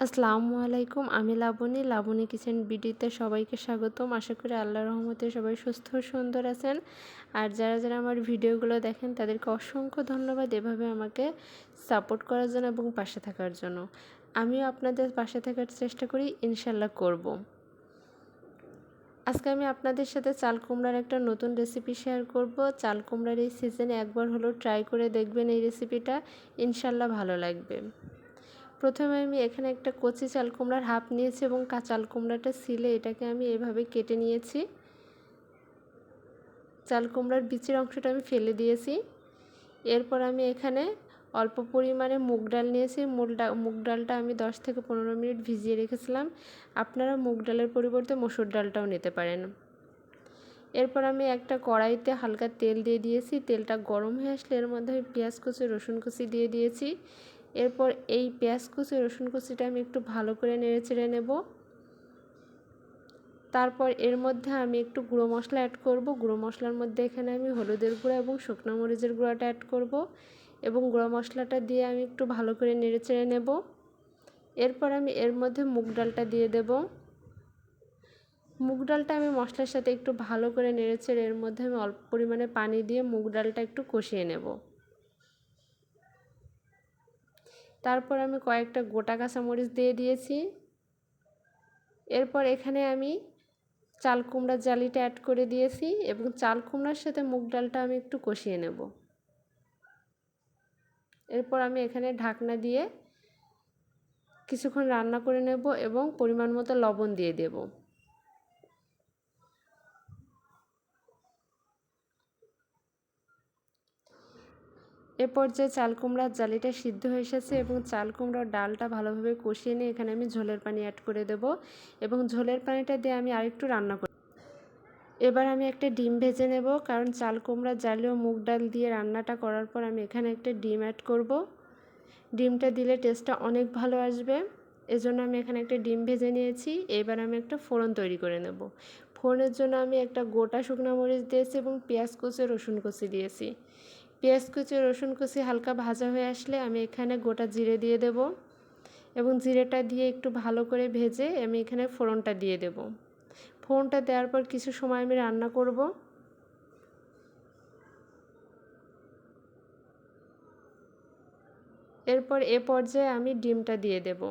আসসালামু আলাইকুম। আমি লাবণী কিচেন বিডিতে সবাইকে স্বাগতম। আশা করি আল্লাহর রহমতে সবাই সুস্থ ও সুন্দর আছেন। আর যারা আমার ভিডিওগুলো দেখেন তাদেরকে অসংখ্য ধন্যবাদ এভাবে আমাকে সাপোর্ট করার জন্য এবং পাশে থাকার জন্য। আমিও আপনাদের পাশে থাকার চেষ্টা করি, ইনশাল্লাহ করব। আজকে আমি আপনাদের সাথে চাল কুমড়ার একটা নতুন রেসিপি শেয়ার করব। চাল কুমড়ার এই সিজনে একবার হলেও ট্রাই করে দেখবেন এই রেসিপিটা, ইনশাল্লাহ ভালো লাগবে। প্রথমে আমি এখানে একটা কচি চাল কুমড়ার হাফ নিয়েছি এবং চাল কুমড়াটা ছিলে এটাকে আমি এভাবে কেটে নিয়েছি। চাল কুমড়ার বিচির অংশটা আমি ফেলে দিয়েছি। এরপর আমি এখানে অল্প পরিমাণে মুগ ডাল নিয়েছি। মুগ ডালটা আমি 10 থেকে 15 মিনিট ভিজিয়ে রেখেছিলাম। আপনারা মুগ ডালের পরিবর্তে মসুর ডালটাও নিতে পারেন। এরপর আমি একটা কড়াইতে হালকা তেল দিয়ে দিয়েছি। তেলটা গরম হয়ে আসলে এর মধ্যে আমি পেঁয়াজ কুচি, রসুন কুচি দিয়ে দিয়েছি। এরপর এই পেঁয়াজ কুচি, রসুন কুচিটা আমি একটু ভালো করে নেড়েচেড়ে নেব। তারপর এর মধ্যে আমি একটু গুঁড়ো মশলা অ্যাড করব। গুঁড়ো মশলার মধ্যে এখানে আমি হলুদের গুঁড়া এবং শুকনো মরিচের গুঁড়াটা অ্যাড করব এবং গুঁড়ো মশলাটা দিয়ে আমি একটু ভালো করে নেড়েচেড়ে নেব। এরপর আমি এর মধ্যে মুগ ডালটা দিয়ে দেব। মুগ ডালটা আমি মশলার সাথে একটু ভালো করে নেড়েচেড়ে এর মধ্যে আমি অল্প পরিমাণে পানি দিয়ে মুগ ডালটা একটু কষিয়ে নেব। তারপর আমি কয়েকটা গোটা কাঁচামরিচ দিয়ে দিয়েছি। এরপর এখানে আমি চাল কুমড়ার জালিটা অ্যাড করে দিয়েছি এবং চাল কুমড়ার সাথে মুগ ডালটা আমি একটু কষিয়ে নেব। এরপর আমি এখানে ঢাকনা দিয়ে কিছুক্ষণ রান্না করে নেব এবং পরিমাণ মতো লবণ দিয়ে দেব। এ পর্যায়ে চাল কুমড়ার জালিটা সিদ্ধ হয়ে এসেছে এবং চাল কুমড়ার ডালটা ভালোভাবে কষিয়ে নিয়ে এখানে আমি ঝোলের পানি অ্যাড করে দেব এবং ঝোলের পানিটা দিয়ে আমি আরেকটু রান্না করব। এবার আমি একটা ডিম ভেজে নেব, কারণ চাল কুমড়ার জালি ও মুগ ডাল দিয়ে রান্নাটা করার পর আমি এখানে একটা ডিম অ্যাড করব। ডিমটা দিলে টেস্টটা অনেক ভালো আসবে, এজন্য আমি এখানে একটা ডিম ভেজে নিয়েছি। এবার আমি একটা ফোড়ন তৈরি করে নেব। ফোড়নের জন্য আমি একটা গোটা শুকনো মরিচ দিয়েছি এবং পেঁয়াজ কুচি, রসুন কুচি দিয়েছি। পেঁয়াজ কুচি, রসুন কুচি হালকা ভাজা হয়ে আসলে আমি এখানে গোটা জিরে দিয়ে দেব এবং জিরেটা দিয়ে একটু ভালো করে ভেজে আমি এখানে ফোড়নটা দিয়ে দেব। ফোড়নটা দেওয়ার পর কিছু সময় আমি রান্না করব। এরপর এ পর্যায়ে আমি ডিমটা দিয়ে দেব।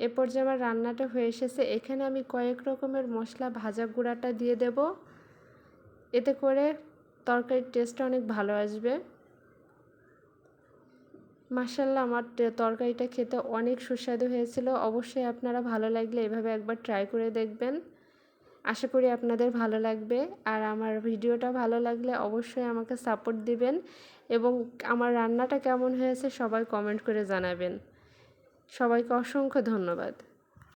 এ পর্যায়ে আমার রান্নাটা হয়ে এসেছে। এখানে আমি কয়েক রকমের মশলা ভাজা গুঁড়াটা দিয়ে দেব, এতে করে তরকারির টেস্টটা অনেক ভালো আসবে। মাশাআল্লাহ, আমার তরকারিটা খেতে অনেক সুস্বাদু হয়েছিল। অবশ্যই আপনারা ভালো লাগলে এভাবে একবার ট্রাই করে দেখবেন। আশা করি আপনাদের ভালো লাগবে। আর আমার ভিডিওটা ভালো লাগলে অবশ্যই আমাকে সাপোর্ট দিবেন এবং আমার রান্নাটা কেমন হয়েছে সবাই কমেন্ট করে জানাবেন। সবাইকে অসংখ্য ধন্যবাদ।